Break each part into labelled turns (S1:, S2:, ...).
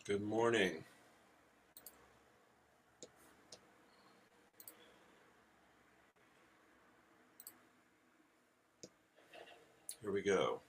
S1: Good morning. Here we go.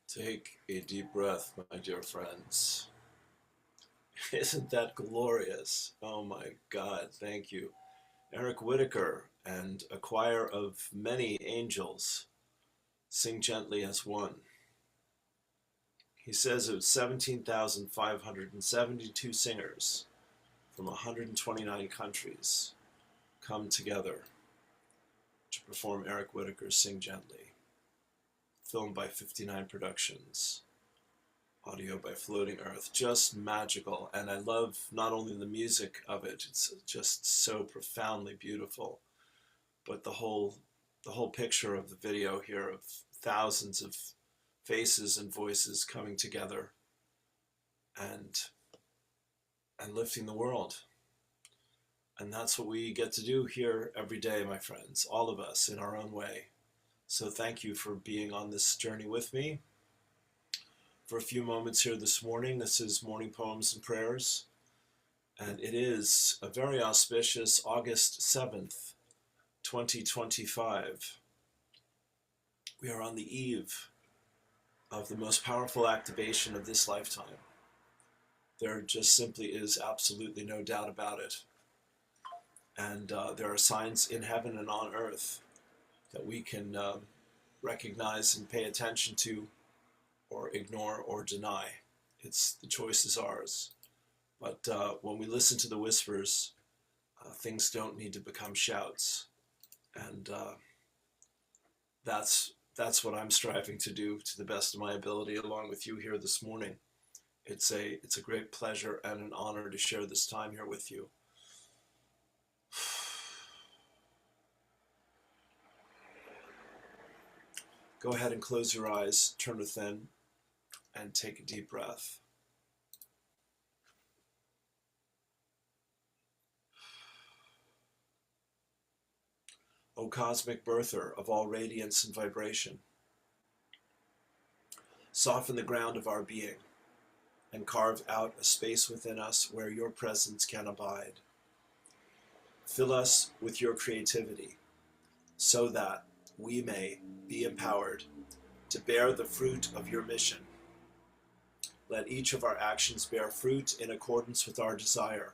S1: Take a deep breath, my dear friends. Isn't that glorious? Oh my God, thank you. Eric Whitaker and a choir of many angels sing gently as one. He says it was 17,572 singers from 129 countries come together to perform Eric Whitaker's Sing Gently, filmed by 59 Productions, audio by Floating Earth. Just magical, and I love not only the music of it, it's just so profoundly beautiful, but the whole picture of the video here of thousands of faces and voices coming together and lifting the world. And that's what we get to do here every day, my friends, all of us in our own way. So thank you for being on this journey with me for a few moments here this morning. This is Morning Poems and Prayers, and it is a very auspicious August 7th, 2025. We are on the eve of the most powerful activation of this lifetime. There just simply is absolutely no doubt about it. And there are signs in heaven and on earth that we can recognize and pay attention to or ignore or deny. The choice is ours. But when we listen to the whispers, things don't need to become shouts. And that's what I'm striving to do to the best of my ability, along with you here this morning. It's a great pleasure and an honor to share this time here with you. Go ahead and close your eyes, turn within, and take a deep breath. O cosmic birther of all radiance and vibration, soften the ground of our being and carve out a space within us where your presence can abide. Fill us with your creativity so that we may be empowered to bear the fruit of your mission. Let each of our actions bear fruit in accordance with our desire.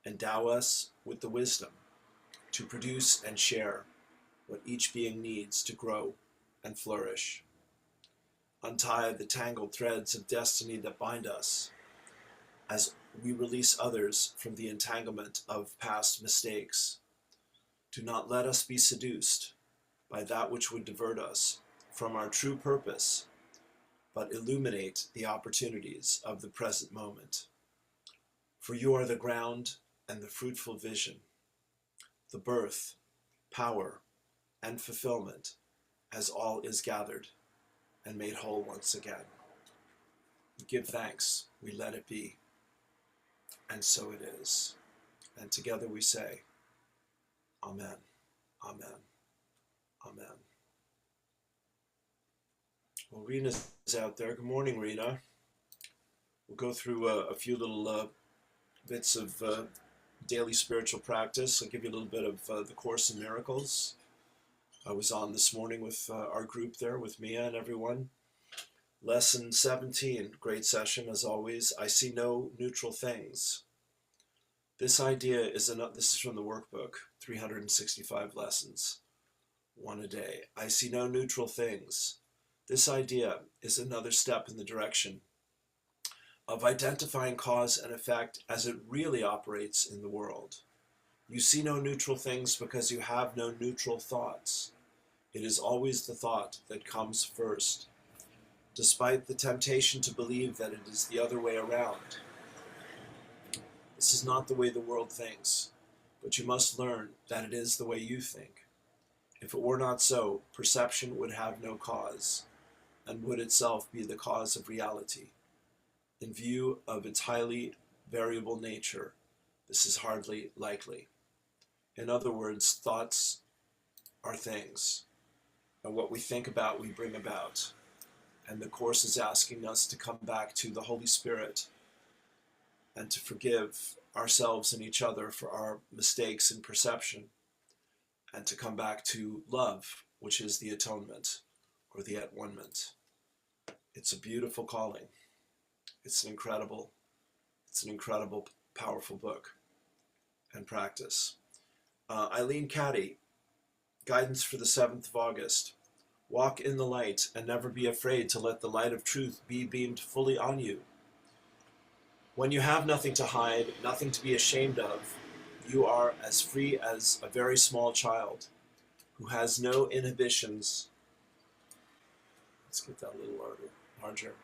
S1: Endow us with the wisdom to produce and share what each being needs to grow and flourish. Untie the tangled threads of destiny that bind us as we release others from the entanglement of past mistakes. Do not let us be seduced by that which would divert us from our true purpose, but illuminate the opportunities of the present moment. For you are the ground and the fruitful vision, the birth, power, and fulfillment, as all is gathered and made whole once again. We give thanks, we let it be, and so it is. And together we say, Amen, Amen, Amen. Well, Rena's out there. Good morning, Rena. We'll go through a few little bits of daily spiritual practice. I'll give you a little bit of the Course in Miracles. I was on this morning with our group there, with Mia and everyone. Lesson 17, great session as always. I see no neutral things. This idea is this is from the workbook, 365 lessons, one a day. I see no neutral things. This idea is another step in the direction of identifying cause and effect as it really operates in the world. You see no neutral things because you have no neutral thoughts. It is always the thought that comes first, despite the temptation to believe that it is the other way around. This is not the way the world thinks, but you must learn that it is the way you think. If it were not so, perception would have no cause, and would itself be the cause of reality. In view of its highly variable nature, this is hardly likely. In other words, thoughts are things, and what we think about, we bring about. And the Course is asking us to come back to the Holy Spirit and to forgive ourselves and each other for our mistakes in perception, and to come back to love, which is the atonement or the at-one-ment. It's a beautiful calling. It's an incredible, powerful book and practice. Eileen Caddy, guidance for the 7th of August. Walk in the light and never be afraid to let the light of truth be beamed fully on you. When you have nothing to hide, nothing to be ashamed of, you are as free as a very small child who has no inhibitions. Let's get that a little larger.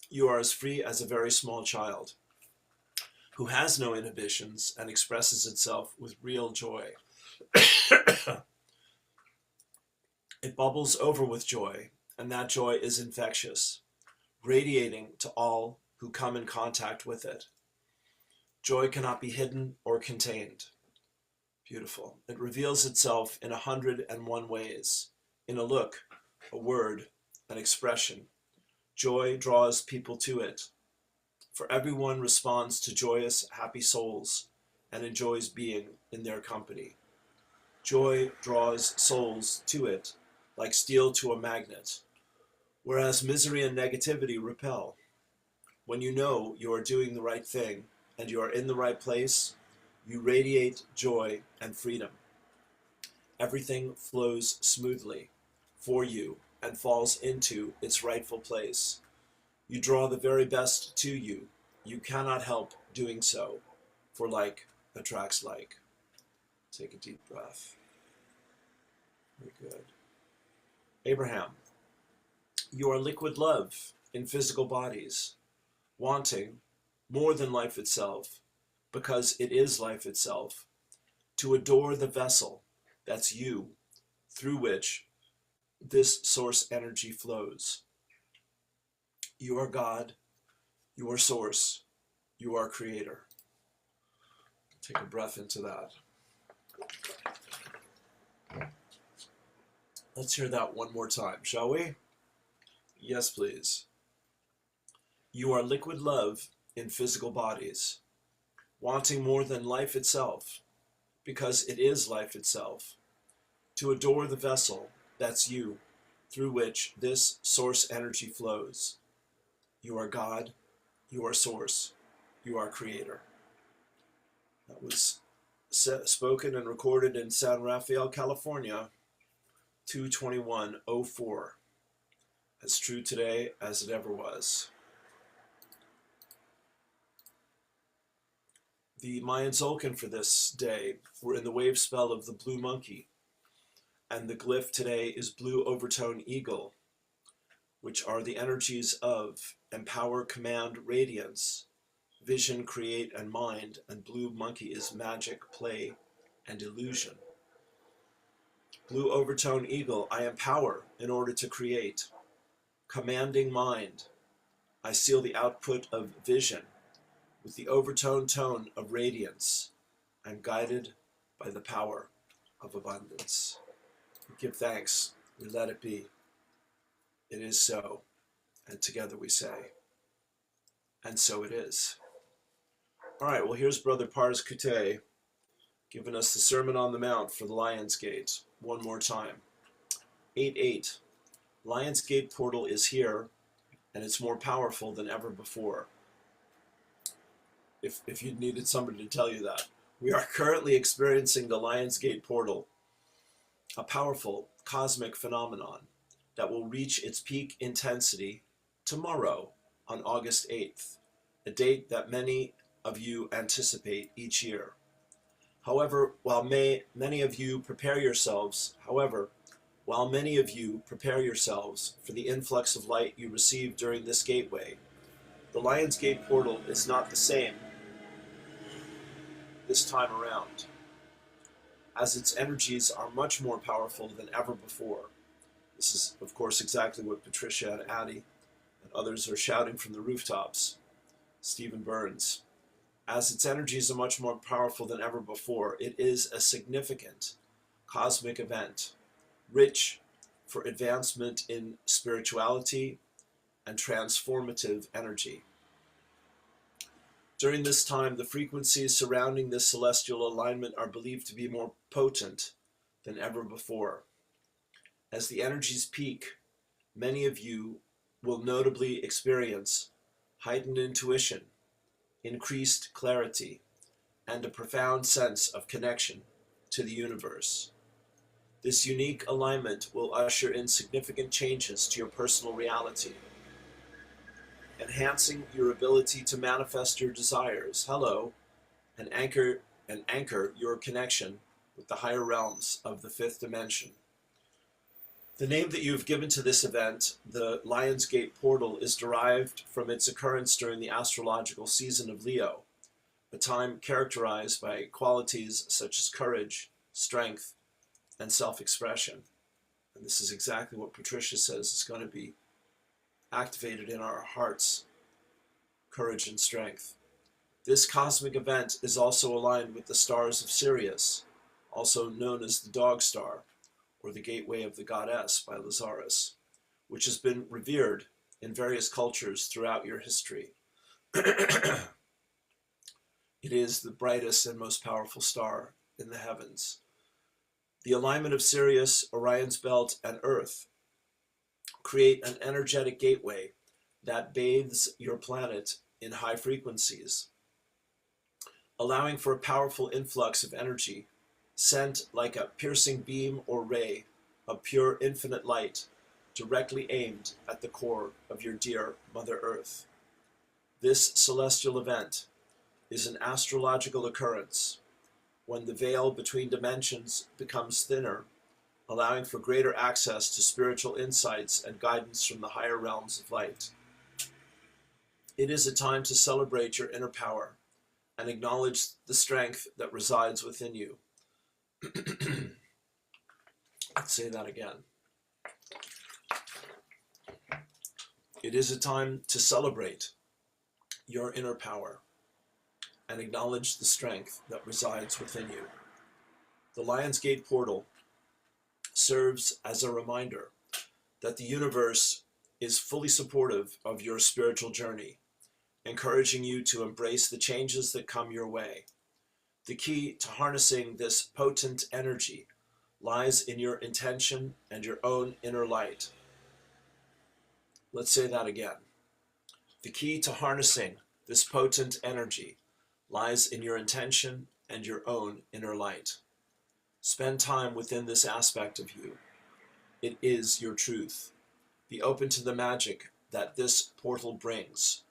S1: You are as free as a very small child who has no inhibitions and expresses itself with real joy. It bubbles over with joy, and that joy is infectious, radiating to all who come in contact with it. Joy cannot be hidden or contained. Beautiful. It reveals itself in 101 ways, in a look, a word, an expression. Joy draws people to it, for everyone responds to joyous, happy souls and enjoys being in their company. Joy draws souls to it like steel to a magnet, whereas misery and negativity repel. When you know you are doing the right thing and you are in the right place, you radiate joy and freedom. everything flows smoothly for you and falls into its rightful place. You draw the very best to you. You cannot help doing so, for like attracts like. Take a deep breath. Very good. Abraham, you are liquid love in physical bodies, wanting more than life itself, because it is life itself, to adore the vessel that's you, through which this source energy flows. You are God, you are source, you are creator. Take a breath into that. Let's hear that one more time, shall we? Yes, please. You are liquid love in physical bodies, wanting more than life itself, because it is life itself, to adore the vessel that's you, through which this source energy flows. You are God, you are source, you are creator. That was spoken and recorded in San Rafael, California, 2/21/04. As true today as it ever was. The Mayan Tzolk'in for this day were in the wave spell of the blue monkey, and the glyph today is blue overtone eagle, which are the energies of empower, command, radiance, vision, create, and mind, and blue monkey is magic, play, and illusion. Blue overtone eagle, I empower in order to create. Commanding mind, I seal the output of vision with the overtone tone of radiance. I'm guided by the power of abundance. We give thanks, we let it be. It is so, and together we say, and so it is. All right, well, here's Brother Pars Kute giving us the Sermon on the Mount for the Lion's Gate one more time. 8:8. Lion's Gate portal is here, and it's more powerful than ever before. If you needed somebody to tell you that. We are currently experiencing the Lion's Gate portal, a powerful cosmic phenomenon that will reach its peak intensity tomorrow on August 8th, a date that many of you anticipate each year. However, while many of you prepare yourselves for the influx of light you receive during this gateway, the Lion's Gate portal is not the same this time around, as its energies are much more powerful than ever before. This is, of course, exactly what Patricia and Addie and others are shouting from the rooftops. Stephen Burns. As its energies are much more powerful than ever before, it is a significant cosmic event, rich for advancement in spirituality and transformative energy. During this time, the frequencies surrounding this celestial alignment are believed to be more potent than ever before. As the energies peak, many of you will notably experience heightened intuition, increased clarity, and a profound sense of connection to the universe. This unique alignment will usher in significant changes to your personal reality, enhancing your ability to manifest your desires, and anchor your connection with the higher realms of the fifth dimension. The name that you have given to this event, the Lion's Gate portal, is derived from its occurrence during the astrological season of Leo, a time characterized by qualities such as courage, strength, and self-expression. And this is exactly what Patricia says is going to be activated in our hearts, courage and strength. This cosmic event is also aligned with the stars of Sirius, also known as the Dog Star, or the Gateway of the Goddess by Lazarus, which has been revered in various cultures throughout your history. It is the brightest and most powerful star in the heavens. The alignment of Sirius, Orion's belt, and Earth create an energetic gateway that bathes your planet in high frequencies, allowing for a powerful influx of energy sent like a piercing beam or ray of pure infinite light, directly aimed at the core of your dear Mother Earth. This celestial event is an astrological occurrence when the veil between dimensions becomes thinner, allowing for greater access to spiritual insights and guidance from the higher realms of light. It is a time to celebrate your inner power and acknowledge the strength that resides within you. Let's say that again. It is a time to celebrate your inner power and acknowledge the strength that resides within you. The Lion's Gate portal serves as a reminder that the universe is fully supportive of your spiritual journey, encouraging you to embrace the changes that come your way. The key to harnessing this potent energy lies in your intention and your own inner light. Let's say that again. The key to harnessing this potent energy lies in your intention and your own inner light. Spend time within this aspect of you. It is your truth. Be open to the magic that this portal brings.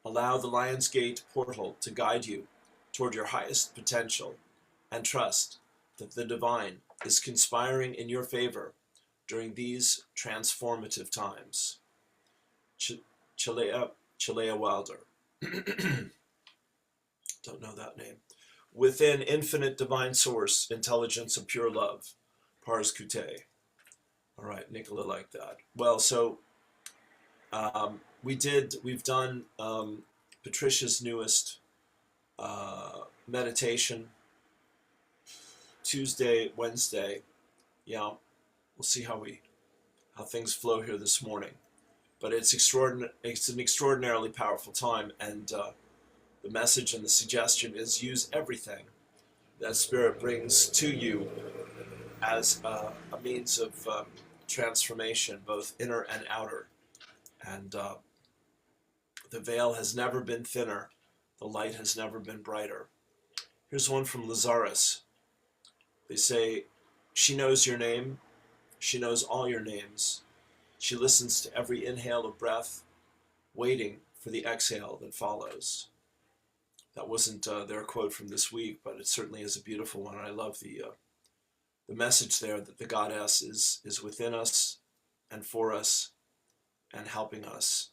S1: Allow the Lion's Gate portal to guide you toward your highest potential, and trust that the divine is conspiring in your favor during these transformative times. Chalea Wilder. Don't know that name. Within infinite divine source, intelligence and pure love. Pars Kute. All right, Nicola liked that. Well, so we've done Patricia's newest meditation Tuesday, Wednesday. Yeah, we'll see how things flow here this morning. But it's an extraordinarily powerful time, and the message and the suggestion is use everything that Spirit brings to you as a means of transformation, both inner and outer. And the veil has never been thinner. The light has never been brighter. Here's one from Lazarus. They say, she knows your name. She knows all your names. She listens to every inhale of breath, waiting for the exhale that follows. That wasn't their quote from this week, but it certainly is a beautiful one. I love the message there that the Goddess is within us and for us and helping us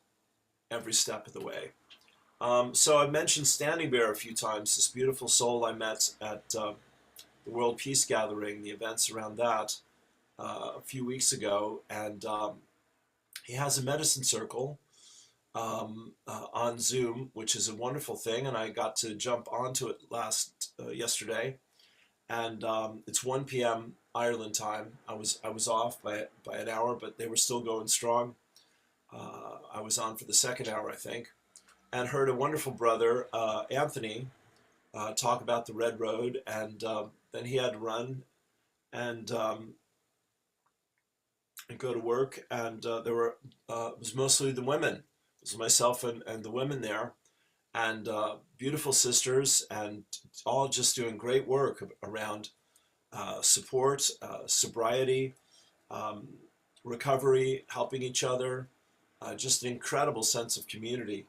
S1: every step of the way. So I've mentioned Standing Bear a few times, this beautiful soul I met at the World Peace Gathering, the events around that a few weeks ago, and he has a medicine circle on Zoom, which is a wonderful thing, and I got to jump onto it yesterday, and it's 1 p.m. Ireland time. I was off by an hour, but they were still going strong. I was on for the second hour, I think, and heard a wonderful brother, Anthony, talk about the Red Road, and then he had to run and go to work, and there were it was mostly the women. It was myself and the women there, and beautiful sisters, and all just doing great work around support, sobriety, recovery, helping each other, just an incredible sense of community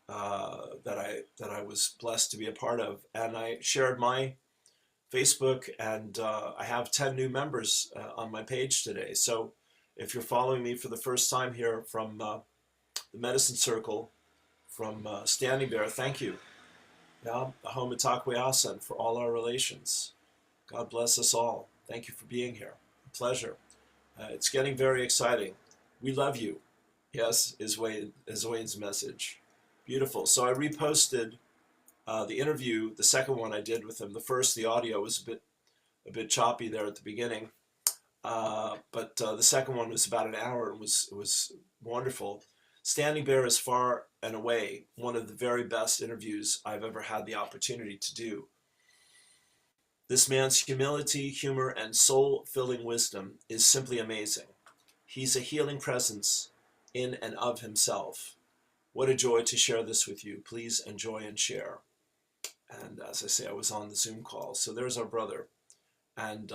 S1: that I was blessed to be a part of. And I shared my Facebook, and I have 10 new members on my page today. So if you're following me for the first time here from the Medicine Circle, from Standing Bear, thank you. Yeah, Ahoma Takwe Asen for all our relations. God bless us all. Thank you for being here. A pleasure. It's getting very exciting. We love you. Yes, is Wayne's message. Beautiful. So I reposted the interview, the second one I did with him. The first, the audio was a bit choppy there at the beginning, but the second one was about an hour and it was wonderful. Standing Bear is far and away one of the very best interviews I've ever had the opportunity to do. This man's humility, humor, and soul-filling wisdom is simply amazing. He's a healing presence in and of himself. What a joy to share this with you. Please enjoy and share. And as I say, I was on the Zoom call. So there's our brother. And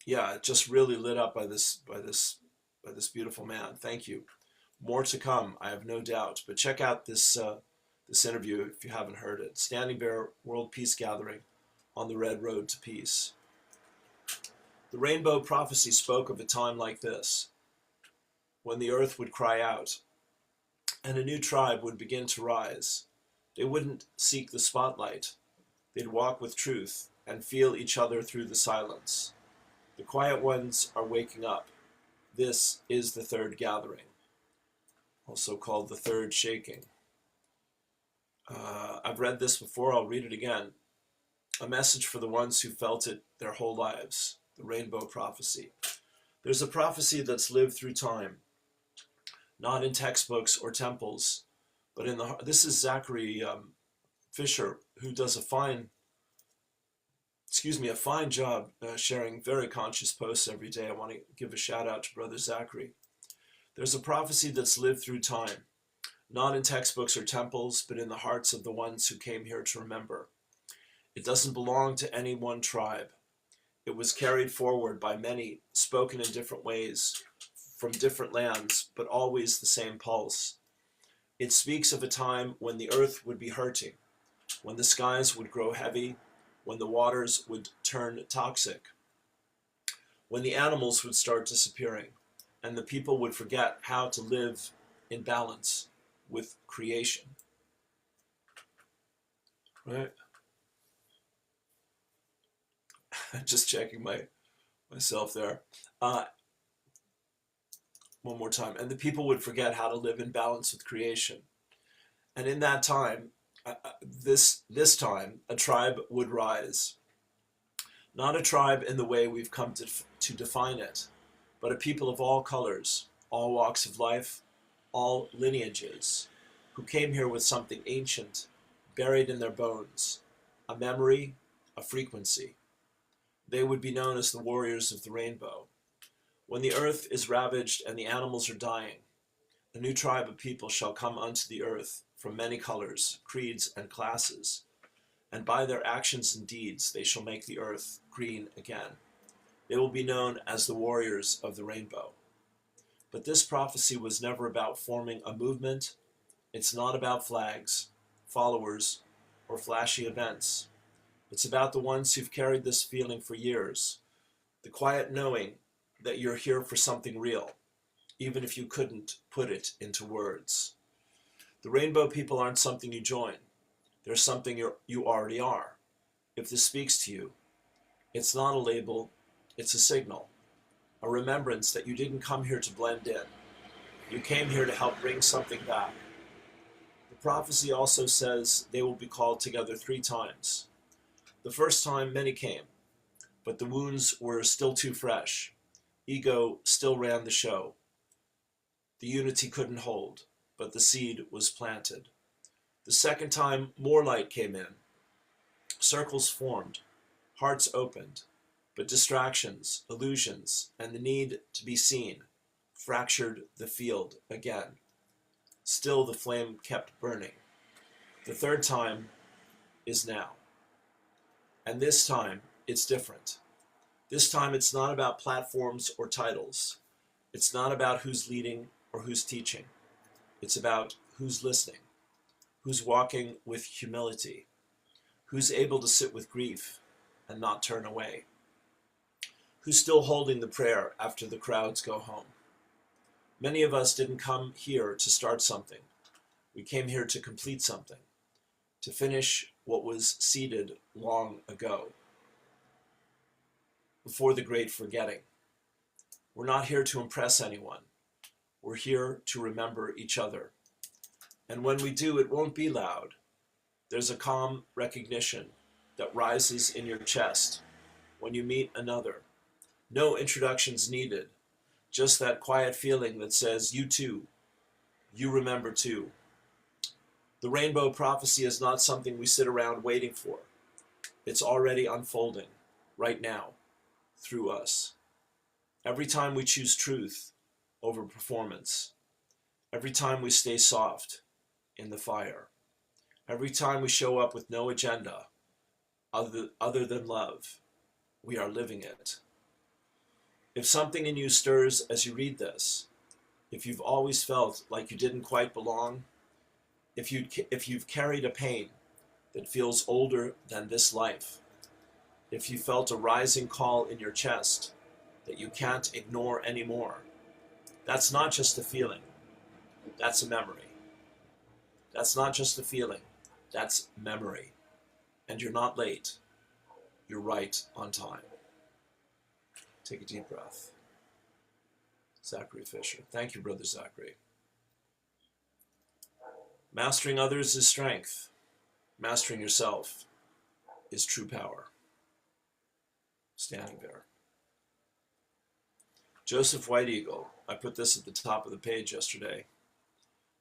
S1: yeah, just really lit up by this beautiful man. Thank you. More to come, I have no doubt. But check out this this interview if you haven't heard it. Standing Bear World Peace Gathering on the Red Road to Peace. The Rainbow Prophecy spoke of a time like this, when the earth would cry out, and a new tribe would begin to rise. They wouldn't seek the spotlight. They'd walk with truth and feel each other through the silence. The quiet ones are waking up. This is the third gathering, also called the third shaking. I've read this before, I'll read it again. A message for the ones who felt it their whole lives. The Rainbow Prophecy. There's a prophecy that's lived through time, not in textbooks or temples, but in the. This is Zachary Fisher, who does a fine job sharing very conscious posts every day. I want to give a shout out to Brother Zachary. There's a prophecy that's lived through time, not in textbooks or temples, but in the hearts of the ones who came here to remember. It doesn't belong to any one tribe. It was carried forward by many, spoken in different ways, from different lands, but always the same pulse. It speaks of a time when the earth would be hurting, when the skies would grow heavy, when the waters would turn toxic, when the animals would start disappearing, and the people would forget how to live in balance with creation. Right? Just checking myself there. One more time. And the people would forget how to live in balance with creation. And in that time, this time, a tribe would rise. Not a tribe in the way we've come to define it, but a people of all colors, all walks of life, all lineages, who came here with something ancient, buried in their bones, a memory, a frequency. They would be known as the warriors of the rainbow. When the earth is ravaged and the animals are dying, a new tribe of people shall come unto the earth from many colors, creeds, and classes, and by their actions and deeds they shall make the earth green again. They will be known as the warriors of the rainbow. But this prophecy was never about forming a movement. It's not about flags, followers, or flashy events. It's about the ones who've carried this feeling for years, the quiet knowing that you're here for something real, even if you couldn't put it into words. The rainbow people aren't something you join. They're something you already are. If this speaks to you, it's not a label, it's a signal, a remembrance that you didn't come here to blend in. You came here to help bring something back. The prophecy also says they will be called together 3 times. The first time, many came, but the wounds were still too fresh. Ego still ran the show. The unity couldn't hold, but the seed was planted. The second time, more light came in. Circles formed, hearts opened, but distractions, illusions, and the need to be seen fractured the field again. Still the flame kept burning. The third time is now. And this time, it's different. This time, it's not about platforms or titles. It's not about who's leading or who's teaching. It's about who's listening, who's walking with humility, who's able to sit with grief and not turn away, who's still holding the prayer after the crowds go home. Many of us didn't come here to start something. We came here to complete something, to finish what was seeded long ago, before the great forgetting. We're not here to impress anyone. We're here to remember each other. And when we do, it won't be loud. There's a calm recognition that rises in your chest when you meet another. No introductions needed, just that quiet feeling that says, you too, you remember too. The rainbow prophecy is not something we sit around waiting for. It's already unfolding, right now, through us. Every time we choose truth over performance, every time we stay soft in the fire, every time we show up with no agenda other than love, we are living it. If something in you stirs as you read this, if you've always felt like you didn't quite belong, if you've carried a pain that feels older than this life, if you felt a rising call in your chest that you can't ignore anymore, that's not just a feeling, that's a memory. That's not just a feeling, that's memory. And you're not late, you're right on time. Take a deep breath. Zachary Fisher. Thank you, Brother Zachary. Mastering others is strength. Mastering yourself is true power. Standing there. Joseph White Eagle. I put this at the top of the page yesterday.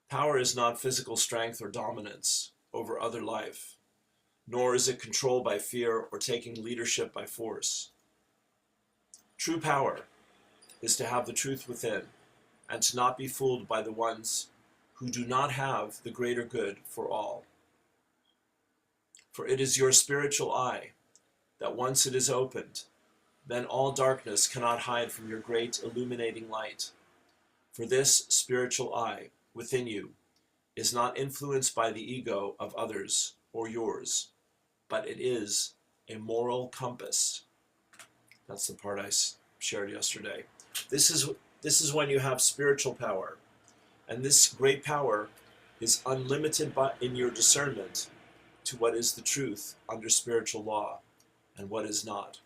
S1: Power is not physical strength or dominance over other life, nor is it control by fear or taking leadership by force. True power is to have the truth within and to not be fooled by the ones who do not have the greater good for all. For it is your spiritual eye that once it is opened, then all darkness cannot hide from your great illuminating light. For this spiritual eye within you is not influenced by the ego of others or yours, but it is a moral compass. That's the part I shared yesterday. This is when you have spiritual power, and this great power is unlimited in your discernment to what is the truth under spiritual law and what is not.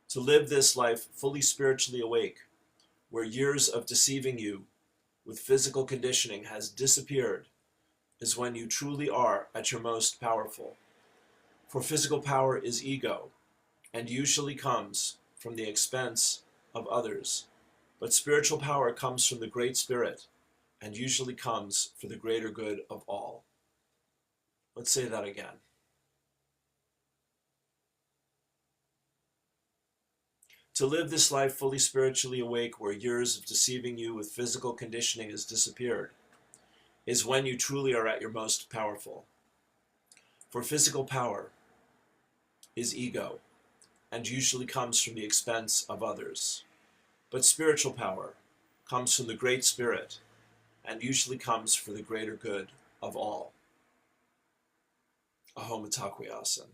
S1: To live this life fully spiritually awake, where years of deceiving you with physical conditioning has disappeared, is when you truly are at your most powerful. For physical power is ego, and usually comes from the expense of others. But spiritual power comes from the Great Spirit, and usually comes for the greater good of all. Let's say that again. To live this life fully spiritually awake, where years of deceiving you with physical conditioning has disappeared, is when you truly are at your most powerful. For physical power is ego, and usually comes from the expense of others. But spiritual power comes from the Great Spirit, and usually comes for the greater good of all. Ahom Takoyasin.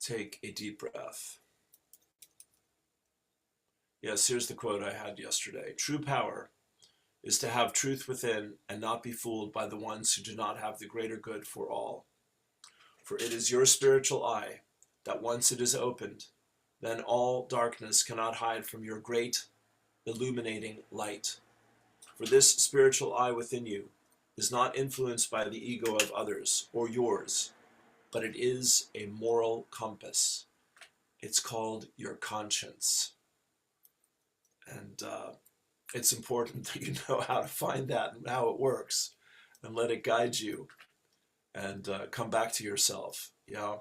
S1: Take a deep breath. Yes, here's the quote I had yesterday. True power is to have truth within and not be fooled by the ones who do not have the greater good for all. For it is your spiritual eye that once it is opened, then all darkness cannot hide from your great illuminating light. For this spiritual eye within you is not influenced by the ego of others or yours, but it is a moral compass. It's called your conscience. And it's important that you know how to find that and how it works and let it guide you and come back to yourself. Yeah.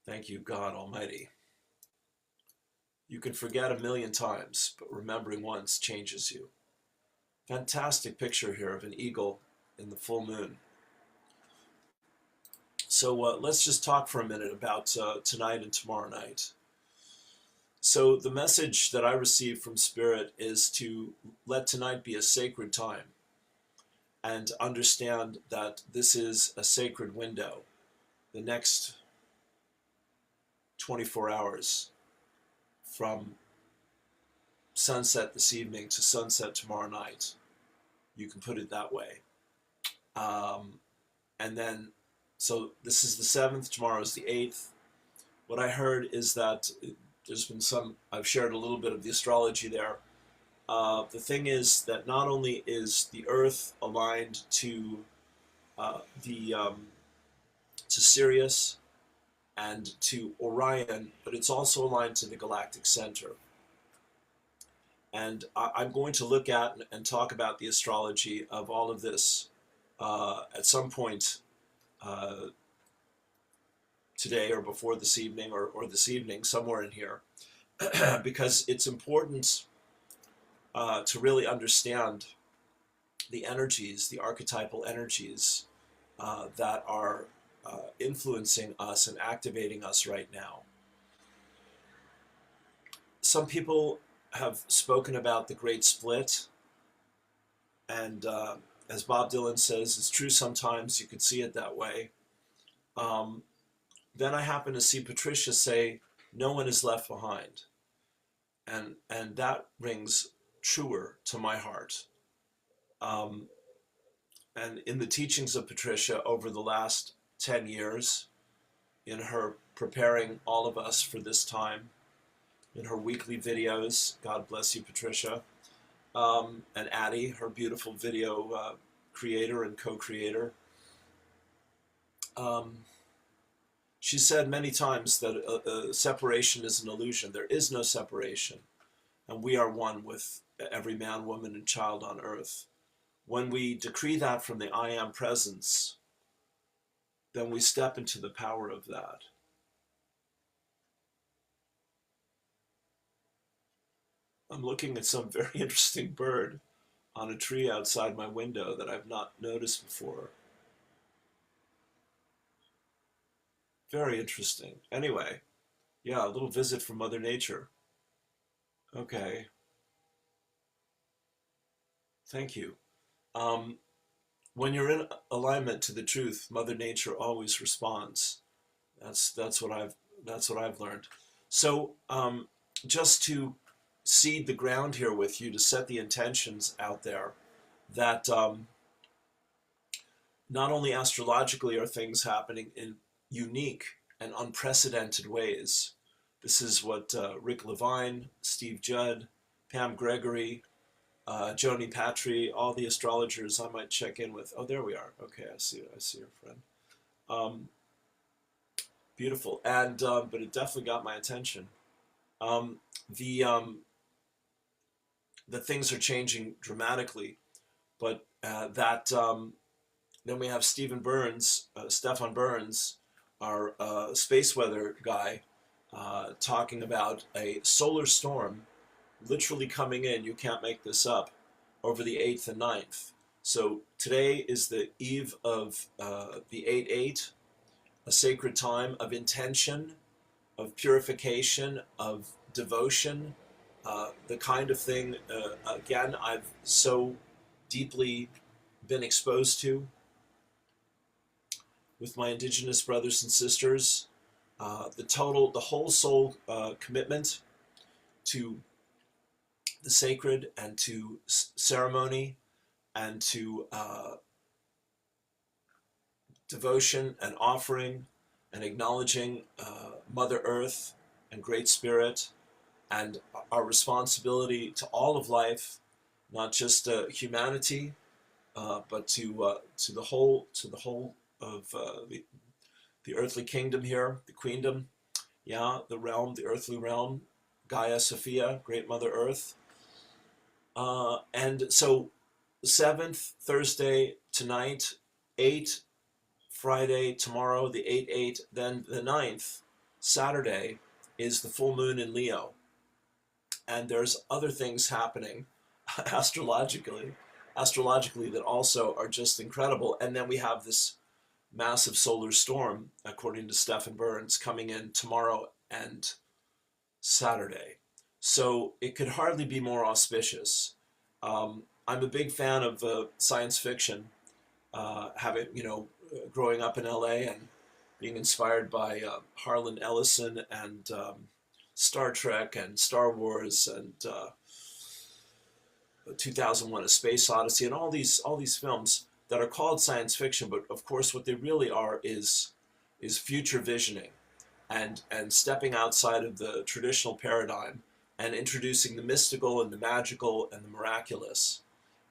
S1: Thank you, God Almighty. You can forget 1,000,000 times, but remembering once changes you. Fantastic picture here of an eagle in the full moon. So let's just talk for a minute about tonight and tomorrow night. So the message that I received from Spirit is to let tonight be a sacred time and understand that this is a sacred window. The next 24 hours from sunset this evening to sunset tomorrow night. You can put it that way. And then, so this is the 7th, tomorrow is the 8th. What I heard is that there's been I've shared a little bit of the astrology there. The thing is that not only is the Earth aligned to Sirius and to Orion, but it's also aligned to the galactic center. And I'm going to look at and talk about the astrology of all of this at some point today or before this evening or this evening, somewhere in here, because it's important to really understand the energies, the archetypal energies that are influencing us and activating us right now. some people have spoken about the great split, and as Bob Dylan says, it's true sometimes. You could see it that way. Then I happen to see Patricia say, "No one is left behind," and that rings truer to my heart. And in the teachings of Patricia over the last 10 years, in her preparing all of us for this time, in her weekly videos, God bless you, Patricia, and Addie, her beautiful video creator and co-creator. She said many times that separation is an illusion. There is no separation, and we are one with every man, woman, and child on earth. When we decree that from the I Am presence, then we step into the power of that. I'm looking at some very interesting bird on a tree outside my window that I've not noticed before. Very interesting. Anyway, yeah, a little visit from Mother Nature. Okay. Thank you. When you're in alignment to the truth, Mother Nature always responds. That's what I've learned. So just to seed the ground here with you, to set the intentions out there, that not only astrologically are things happening in unique and unprecedented ways. This is what Rick Levine, Steve Judd, Pam Gregory, Joni Patry, all the astrologers I might check in with. Oh, there we are. Okay, I see your friend. Beautiful, and but it definitely got my attention. The things are changing dramatically, but then we have Stephen Burns, Stefan Burns, our space weather guy, talking about a solar storm literally coming in, you can't make this up, over the 8th and 9th. So today is the eve of the 8/8, a sacred time of intention, of purification, of devotion, the kind of thing, again, I've so deeply been exposed to with my indigenous brothers and sisters, the whole soul commitment to the sacred and to ceremony and to devotion and offering and acknowledging Mother Earth and Great Spirit and our responsibility to all of life, not just humanity, but to the whole of the earthly kingdom here, the queendom, yeah, the realm, the earthly realm, Gaia Sophia, Great Mother Earth. And so 7th, Thursday tonight, 8, Friday tomorrow, the 8/8, then the 9th, Saturday, is the full moon in Leo. And there's other things happening astrologically that also are just incredible. And then we have this massive solar storm, according to Stephen Burns, coming in tomorrow and Saturday. So it could hardly be more auspicious. I'm a big fan of science fiction, having, growing up in LA and being inspired by Harlan Ellison and Star Trek and Star Wars and 2001: A Space Odyssey and all these films that are called science fiction, but of course what they really are is future visioning and stepping outside of the traditional paradigm and introducing the mystical and the magical and the miraculous,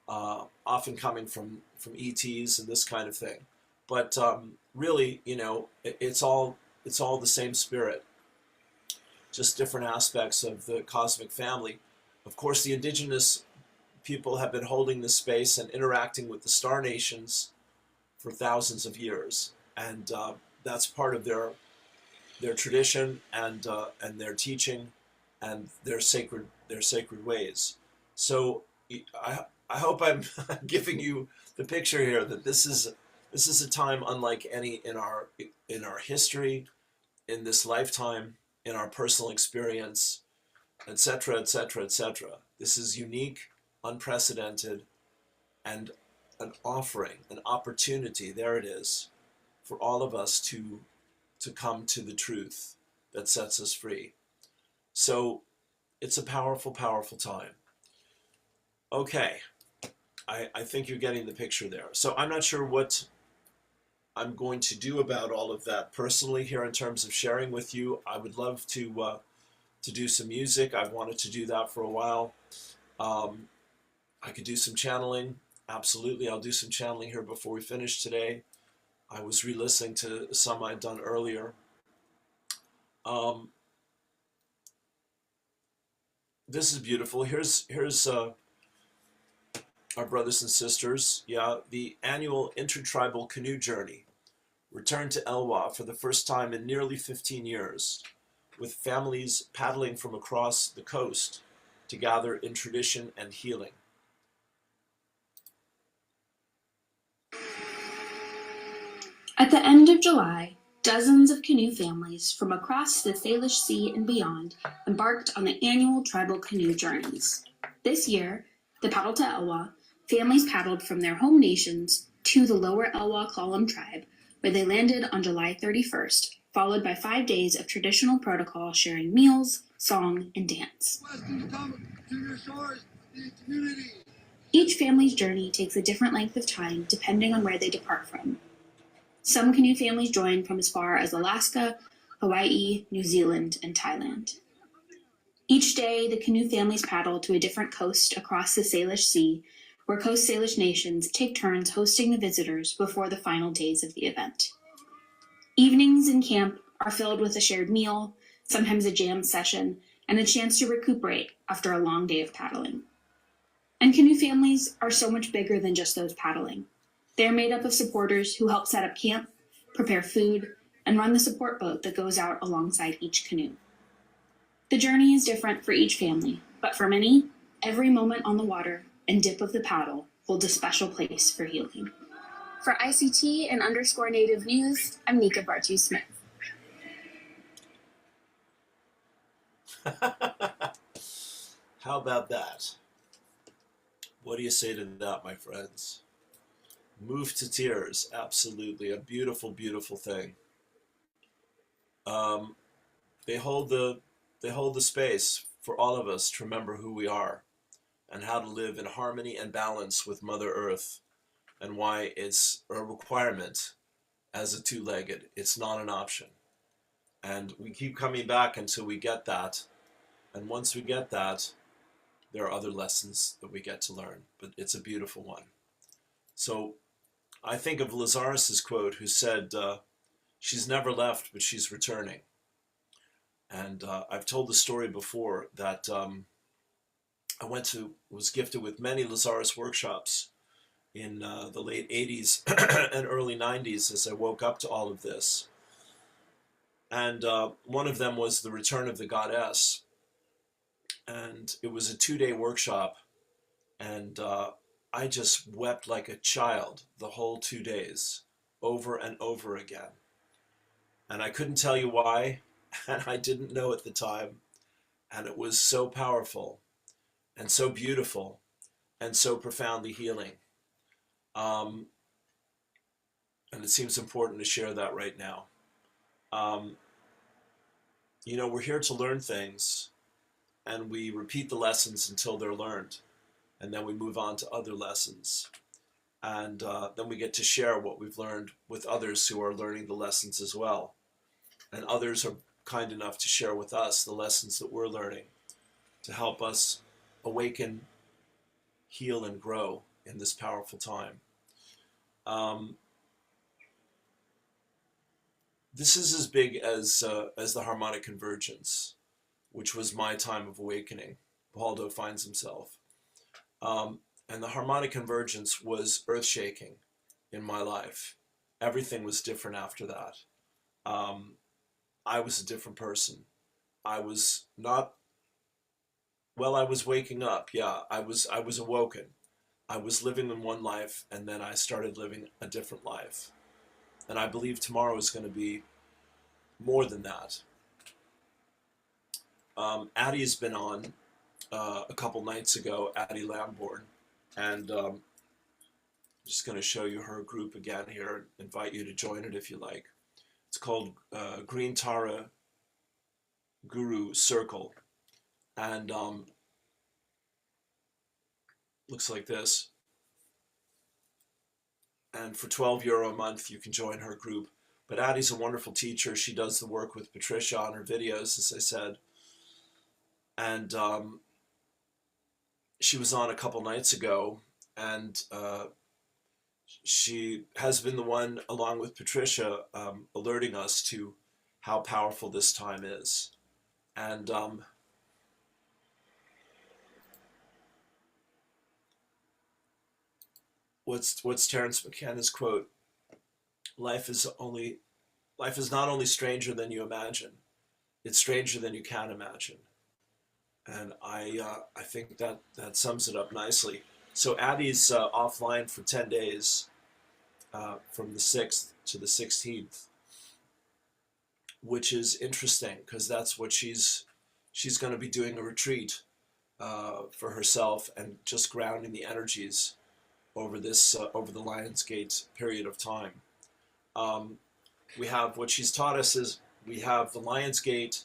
S1: often coming from ETs and this kind of thing. But really, it's all the same spirit, just different aspects of the cosmic family. Of course, the indigenous people have been holding this space and interacting with the star nations for thousands of years, and that's part of their tradition and their teaching and their sacred ways. So I hope I'm giving you the picture here that this is a time unlike any in our history, in this lifetime, in our personal experience. etc., etc., etc. This is unique, unprecedented, and an offering, an opportunity, there it is, for all of us to come to the truth that sets us free. So it's a powerful, powerful time. Okay, I think you're getting the picture there. So I'm not sure what I'm going to do about all of that personally here in terms of sharing with you. I would love to do some music. I've wanted to do that for a while. I could do some channeling. Absolutely, I'll do some channeling here before we finish today. I was re-listening to some I'd done earlier. This is beautiful. Here's our brothers and sisters. Yeah, the annual intertribal canoe journey returned to Elwha for the first time in nearly 15 years, with families paddling from across the coast to gather in tradition and healing.
S2: At the end of July, dozens of canoe families from across the Salish Sea and beyond embarked on the annual tribal canoe journeys. This year, the Paddle to Elwha, families paddled from their home nations to the Lower Elwha Clallam tribe, where they landed on July 31st, followed by 5 days of traditional protocol sharing meals, song, and dance. Each family's journey takes a different length of time depending on where they depart from. Some canoe families join from as far as Alaska, Hawaii, New Zealand, and Thailand. Each day, the canoe families paddle to a different coast across the Salish Sea, where Coast Salish nations take turns hosting the visitors before the final days of the event. Evenings in camp are filled with a shared meal, sometimes a jam session, and a chance to recuperate after a long day of paddling. And canoe families are so much bigger than just those paddling. They are made up of supporters who help set up camp, prepare food, and run the support boat that goes out alongside each canoe. The journey is different for each family, but for many, every moment on the water and dip of the paddle holds a special place for healing. For ICT and _Native News, I'm Nika Bartu-Smith.
S1: How about that? What do you say to that, my friends? Moved to tears, absolutely. A beautiful, beautiful thing. They hold the space for all of us to remember who we are and how to live in harmony and balance with Mother Earth, and why it's a requirement as a two-legged. It's not an option. And we keep coming back until we get that. And once we get that, there are other lessons that we get to learn. But it's a beautiful one. So I think of Lazarus's quote, who said, she's never left, but she's returning. And I've told the story before that I was gifted with many Lazarus workshops in the late 80s and early 90s as I woke up to all of this. And one of them was the Return of the Goddess. And it was a 2-day workshop. And I just wept like a child the whole 2 days, over and over again. And I couldn't tell you why, and I didn't know at the time. And it was so powerful, and so beautiful, and so profoundly healing. And it seems important to share that right now. You know, we're here to learn things, and we repeat the lessons until they're learned. And then we move on to other lessons. And then we get to share what we've learned with others who are learning the lessons as well. And others are kind enough to share with us the lessons that we're learning to help us awaken, heal, and grow in this powerful time. This is as big as the harmonic convergence, which was my time of awakening. Waldo finds himself. And the harmonic convergence was earth-shaking in my life. Everything was different after that. I was a different person. I was not, well, I was waking up. Yeah, I was awoken. I was living in one life, and then I started living a different life. And I believe tomorrow is going to be more than that. Addie's been on a couple nights ago, Addie Lamborn, and I'm just going to show you her group again here, invite you to join it if you like. It's called Green Tara Guru Circle, and looks like this. And for €12 a month, you can join her group. But Addie's a wonderful teacher. She does the work with Patricia on her videos, as I said. And she was on a couple nights ago, and she has been the one, along with Patricia, alerting us to how powerful this time is. And what's Terence McKenna's quote? Life is not only stranger than you imagine, it's stranger than you can imagine. And I think that sums it up nicely. So Addie's offline for 10 days, from the 6th to the 16th, which is interesting because that's what she's going to be doing, a retreat for herself and just grounding the energies over this over the Lionsgate period of time. We have, what she's taught us is, we have the Lionsgate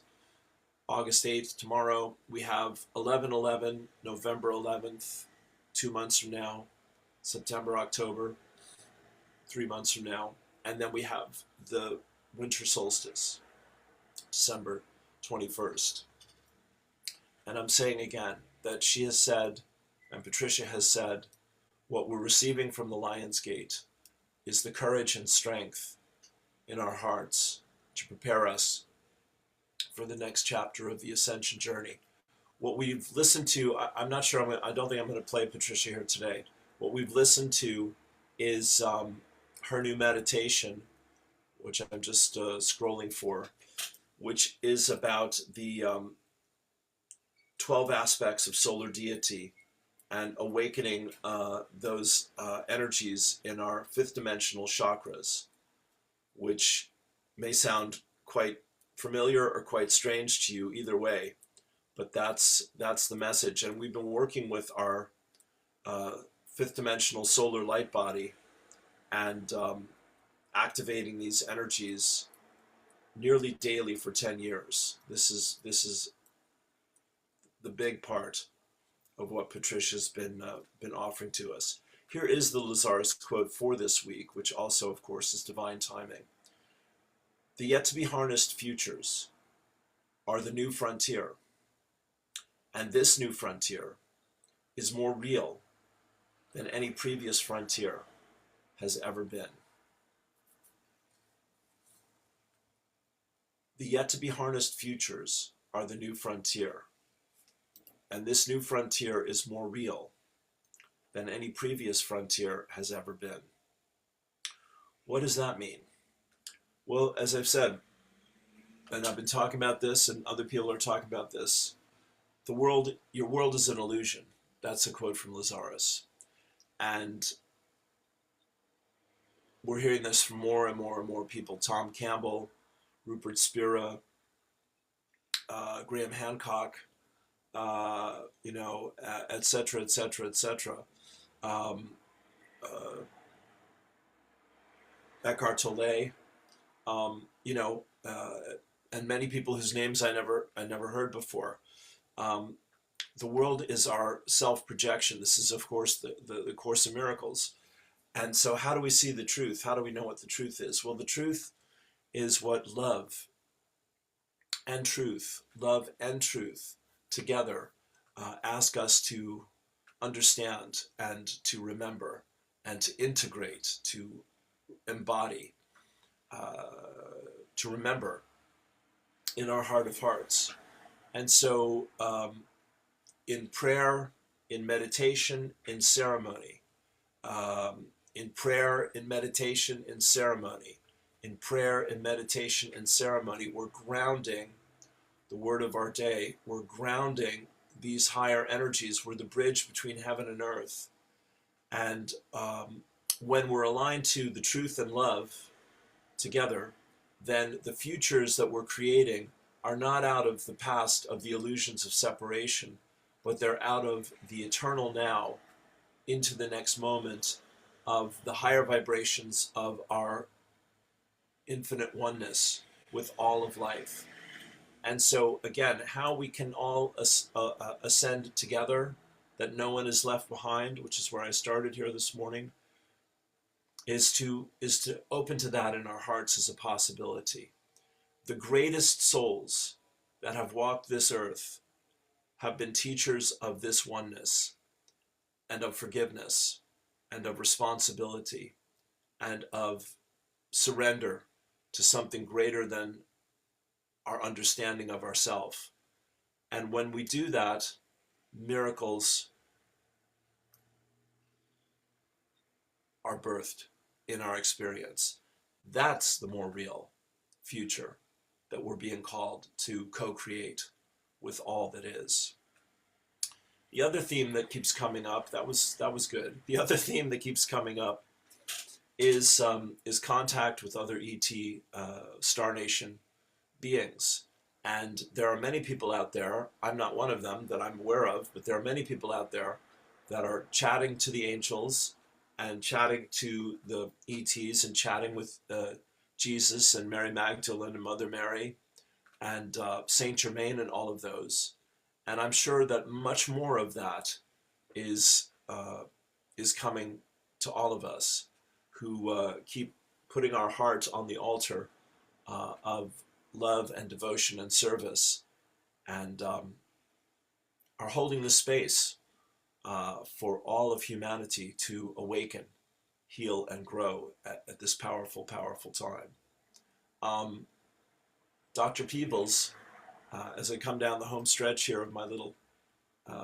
S1: August 8th tomorrow. We have 11/11, November 11th, 2 months from now, September, October, 3 months from now, and then we have the winter solstice, December 21st. And I'm saying again that she has said, and Patricia has said, what we're receiving from the Lionsgate is the courage and strength in our hearts to prepare us for the next chapter of the ascension journey. What we've listened to, I'm not sure, I don't think I'm going to play Patricia here today. What we've listened to is her new meditation, which I'm just scrolling for, which is about the 12 aspects of solar deity and awakening those energies in our fifth dimensional chakras, which may sound quite familiar or quite strange to you either way, but that's the message. And we've been working with our fifth dimensional solar light body and activating these energies nearly daily for 10 years. This is the big part of what Patricia's been offering to us. Here is the Lazarus quote for this week, which also, of course, is divine timing. The yet-to-be harnessed futures are the new frontier, and this new frontier is more real than any previous frontier has ever been. The yet-to-be harnessed futures are the new frontier, and this new frontier is more real than any previous frontier has ever been. What does that mean? Well, as I've said, and I've been talking about this, and other people are talking about this, your world is an illusion. That's a quote from Lazarus. And we're hearing this from more and more and more people. Tom Campbell, Rupert Spira, Graham Hancock, et cetera, et cetera, et cetera. Eckhart Tolle, and many people whose names I never heard before. The world is our self-projection. This is, of course, the Course in Miracles. And so how do we see the truth? How do we know what the truth is? Well, the truth is what love and truth together ask us to understand and to remember and to integrate, to embody, to remember in our heart of hearts. And so in prayer, in meditation, in ceremony, in prayer, in meditation, in ceremony, in prayer, in meditation, and ceremony, we're grounding the word of our day. We're grounding these higher energies. We're the bridge between heaven and earth. And when we're aligned to the truth and love together, then the futures that we're creating are not out of the past of the illusions of separation, but they're out of the eternal now into the next moment of the higher vibrations of our infinite oneness with all of life. And so, again, how we can all ascend together, that no one is left behind, which is where I started here this morning, is to open to that in our hearts as a possibility. The greatest souls that have walked this earth have been teachers of this oneness and of forgiveness and of responsibility and of surrender to something greater than our understanding of ourself. And when we do that, miracles are birthed in our experience. That's the more real future that we're being called to co-create with all that is. The other theme that keeps coming up, that was good. The other theme that keeps coming up is contact with other ET Star Nation beings. And there are many people out there, I'm not one of them that I'm aware of, but there are many people out there that are chatting to the angels and chatting to the ETs and chatting with Jesus and Mary Magdalene and Mother Mary and Saint Germain and all of those. And I'm sure that much more of that is coming to all of us who keep putting our hearts on the altar of love and devotion and service, and are holding the space for all of humanity to awaken, heal, and grow at this powerful, powerful time. Dr. Peebles, as I come down the home stretch here of my little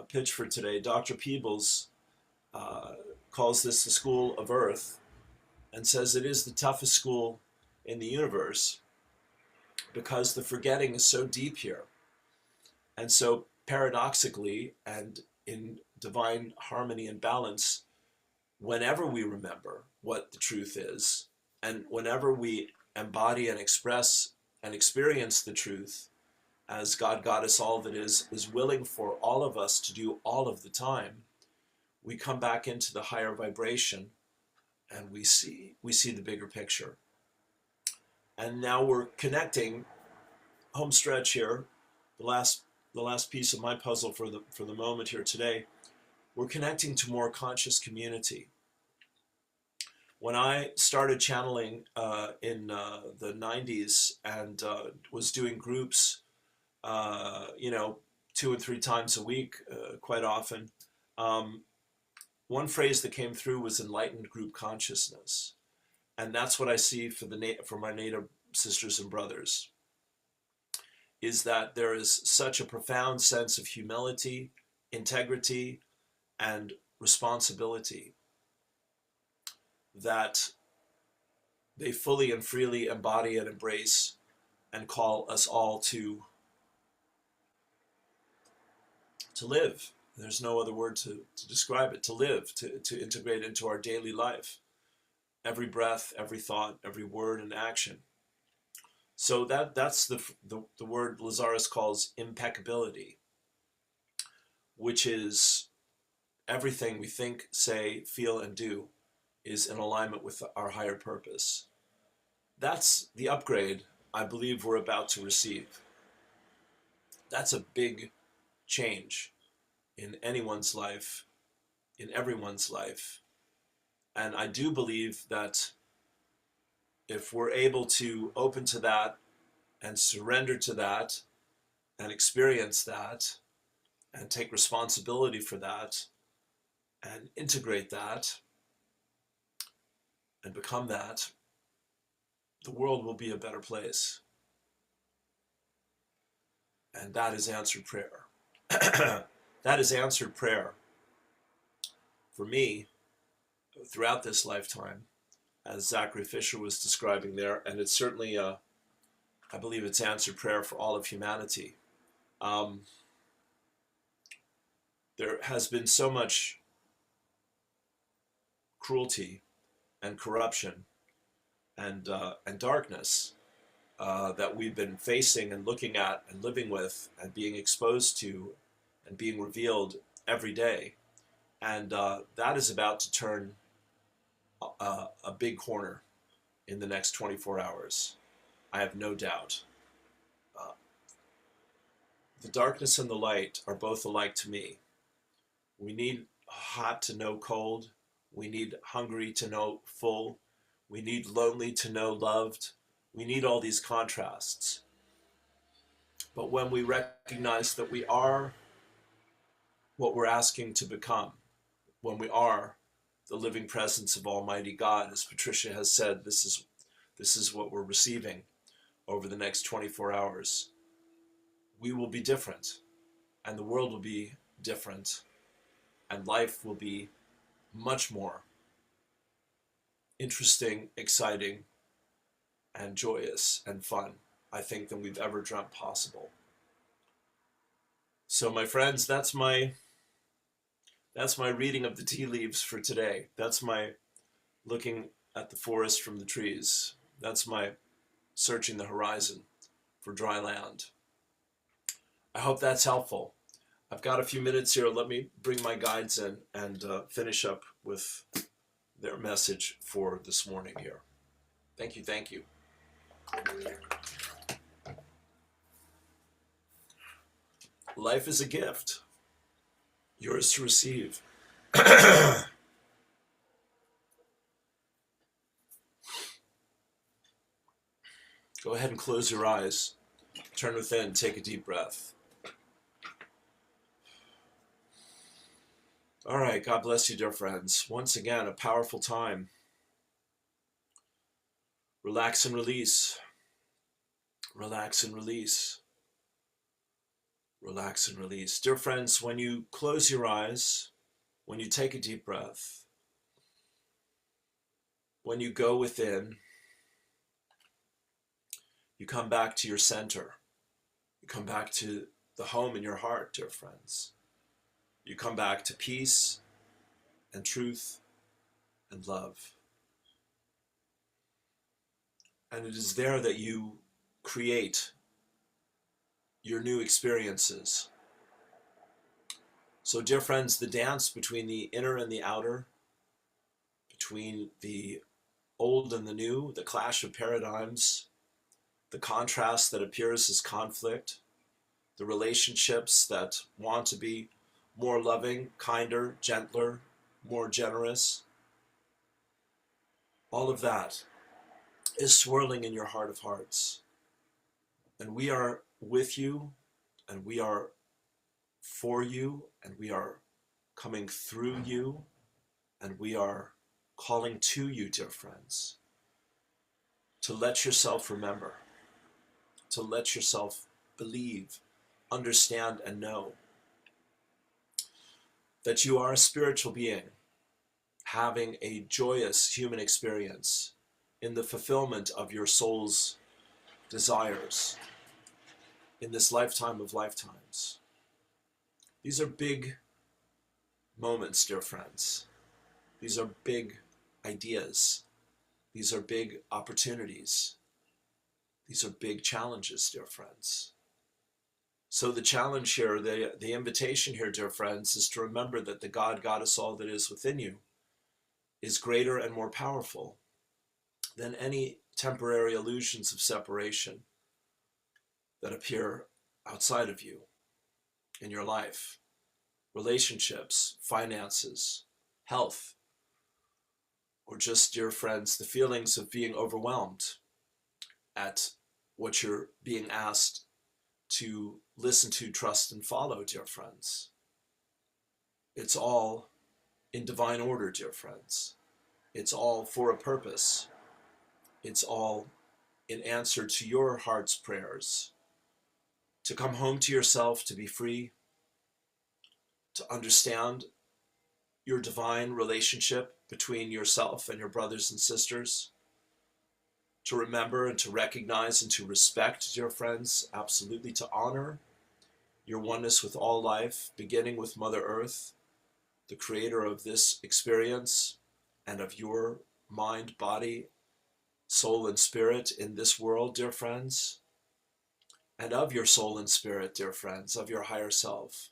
S1: pitch for today, Dr. Peebles calls this the school of Earth and says it is the toughest school in the universe because the forgetting is so deep here. And so paradoxically and in divine harmony and balance, whenever we remember what the truth is, and whenever we embody and express and experience the truth, as God, Goddess, all that is willing for all of us to do all of the time, we come back into the higher vibration and we see the bigger picture. And now we're connecting, home stretch here, the last piece of my puzzle for the moment here today. We're connecting to more conscious community. When I started channeling in the 90s and was doing groups, 2 and 3 times a week, quite often, one phrase that came through was enlightened group consciousness. And that's what I see for my Native sisters and brothers, is that there is such a profound sense of humility, integrity, and responsibility that they fully and freely embody and embrace and call us all to live. There's no other word to describe it. To live, to integrate into our daily life. Every breath, every thought, every word and action. So that's the word Lazarus calls impeccability, which is everything we think, say, feel, and do is in alignment with our higher purpose. That's the upgrade I believe we're about to receive. That's a big change in anyone's life, in everyone's life. And I do believe that if we're able to open to that and surrender to that and experience that and take responsibility for that and integrate that and become that, the world will be a better place. And that is answered prayer. That is answered prayer for me throughout this lifetime, as Zachary Fisher was describing there, and it's certainly, I believe it's answered prayer for all of humanity. There has been so much cruelty and corruption and darkness that we've been facing and looking at and living with and being exposed to and being revealed every day. And that is about to turn a big corner in the next 24 hours. I have no doubt. The darkness and the light are both alike to me. We need hot to know cold. We need hungry to know full. We need lonely to know loved. We need all these contrasts. But when we recognize that we are what we're asking to become, when we are the living presence of Almighty God, as Patricia has said, this is what we're receiving over the next 24 hours. We will be different, and the world will be different, and life will be much more interesting, exciting, and joyous and fun, I think, than we've ever dreamt possible. So my friends, that's my reading of the tea leaves for today. That's my looking at the forest from the trees. That's my searching the horizon for dry land. I hope that's helpful. I've got a few minutes here. Let me bring my guides in and finish up with their message for this morning here. Thank you, thank you. Life is a gift, yours to receive. Go ahead and close your eyes. Turn within, take a deep breath. All right, God bless you, dear friends. Once again, a powerful time. Relax and release. Relax and release. Relax and release. Dear friends, when you close your eyes, when you take a deep breath, when you go within, you come back to your center. You come back to the home in your heart, dear friends. You come back to peace and truth and love. And it is there that you create your new experiences. So, dear friends, the dance between the inner and the outer, between the old and the new, the clash of paradigms, the contrast that appears as conflict, the relationships that want to be more loving, kinder, gentler, more generous. All of that is swirling in your heart of hearts. And we are with you, and we are for you, and we are coming through you, and we are calling to you, dear friends, to let yourself remember, to let yourself believe, understand, and know that you are a spiritual being having a joyous human experience in the fulfillment of your soul's desires in this lifetime of lifetimes. These are big moments, dear friends. These are big ideas. These are big opportunities. These are big challenges, dear friends. So the challenge here, the invitation here, dear friends, is to remember that the God, Goddess, all that is within you is greater and more powerful than any temporary illusions of separation that appear outside of you in your life. Relationships, finances, health, or just, dear friends, the feelings of being overwhelmed at what you're being asked to listen to, trust, and follow, dear friends. It's all in divine order, dear friends. It's all for a purpose. It's all in answer to your heart's prayers. To come home to yourself, to be free, to understand your divine relationship between yourself and your brothers and sisters, to remember and to recognize and to respect, dear friends, absolutely to honor your oneness with all life, beginning with Mother Earth, the creator of this experience and of your mind, body, soul and spirit in this world, dear friends, and of your soul and spirit, dear friends, of your higher self,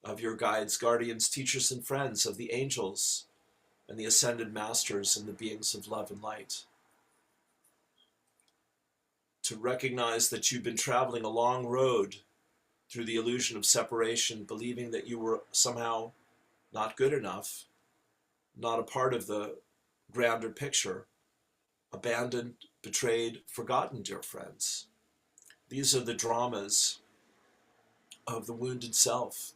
S1: of your guides, guardians, teachers, and friends, of the angels and the ascended masters and the beings of love and light. To recognize that you've been traveling a long road through the illusion of separation, believing that you were somehow not good enough, not a part of the grander picture, abandoned, betrayed, forgotten, dear friends. These are the dramas of the wounded self,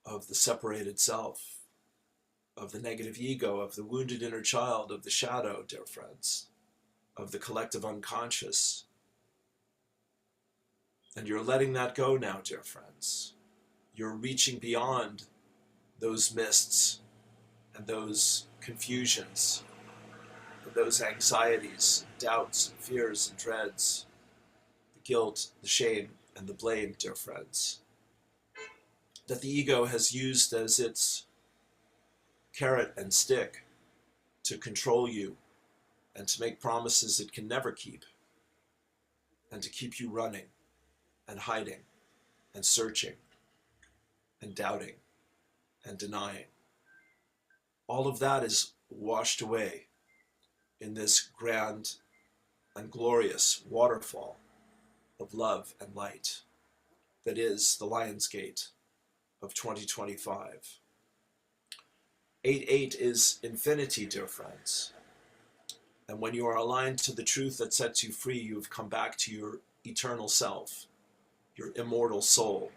S1: of the separated self, of the negative ego, of the wounded inner child, of the shadow, dear friends, of the collective unconscious. And you're letting that go now, dear friends. You're reaching beyond those mists and those confusions, and those anxieties, doubts, and fears, and dreads, the guilt, the shame, and the blame, dear friends, that the ego has used as its carrot and stick to control you and to make promises it can never keep, and to keep you running and hiding and searching and doubting and denying. All of that is washed away in this grand and glorious waterfall of love and light that is the Lion's Gate of 2025. 8-8 is infinity, dear friends. And when you are aligned to the truth that sets you free, you have come back to your eternal self, your immortal soul,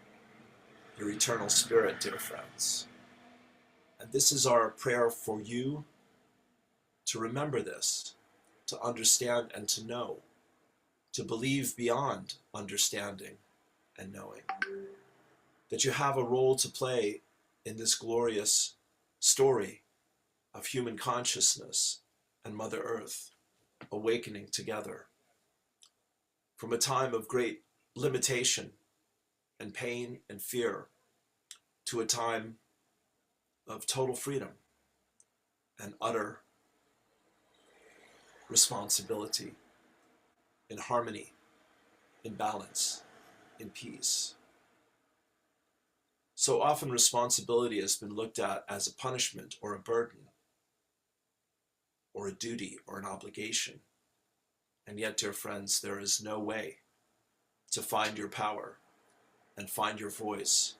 S1: your eternal spirit, dear friends. And this is our prayer for you to remember this, to understand and to know, to believe beyond understanding and knowing, that you have a role to play in this glorious story of human consciousness and Mother Earth awakening together from a time of great limitation and pain and fear to a time of total freedom and utter responsibility, in harmony, in balance, in peace. So often responsibility has been looked at as a punishment or a burden or a duty or an obligation. And yet, dear friends, there is no way to find your power and find your voice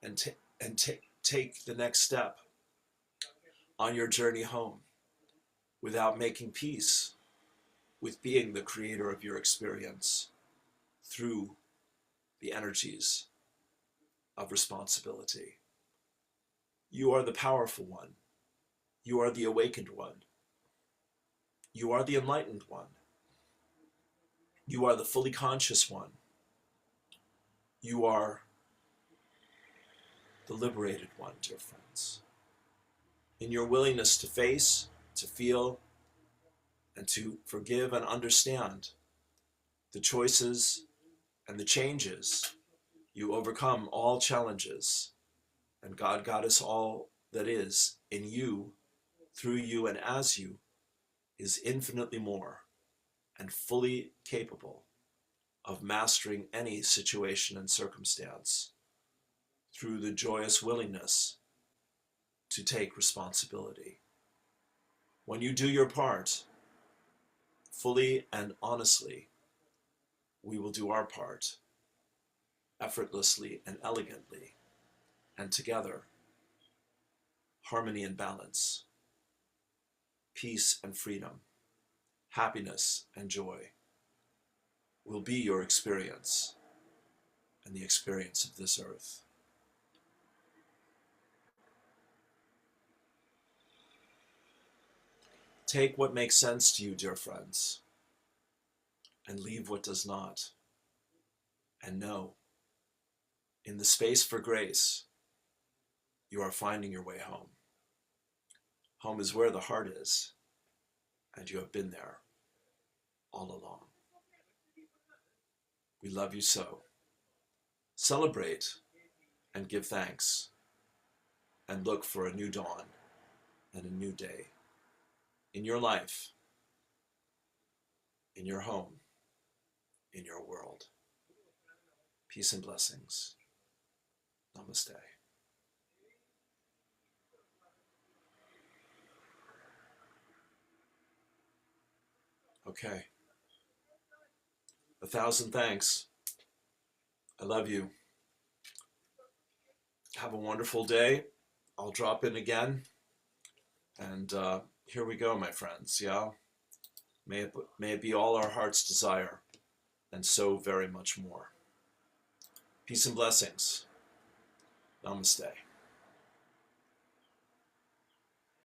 S1: and take the next step on your journey home without making peace with being the creator of your experience through the energies of responsibility. You are the powerful one. You are the awakened one. You are the enlightened one. You are the fully conscious one. You are the liberated one, dear friends. In your willingness to face, to feel, and to forgive and understand the choices and the changes, you overcome all challenges, and God got us all that is in you, through you, and as you is infinitely more and fully capable of mastering any situation and circumstance through the joyous willingness to take responsibility. When you do your part fully and honestly, we will do our part effortlessly and elegantly, and together, harmony and balance, peace and freedom, happiness and joy will be your experience and the experience of this earth. Take what makes sense to you, dear friends, and leave what does not. And know, in the space for grace, you are finding your way home. Home is where the heart is, and you have been there all along. We love you so. Celebrate and give thanks, and look for a new dawn and a new day in your life in your home, in your world. Peace and blessings. Namaste. Okay. 1,000 thanks. I love you. Have a wonderful day. I'll drop in again. And here we go, my friends. Yeah? May it be all our heart's desire, and so very much more. Peace and blessings. Namaste.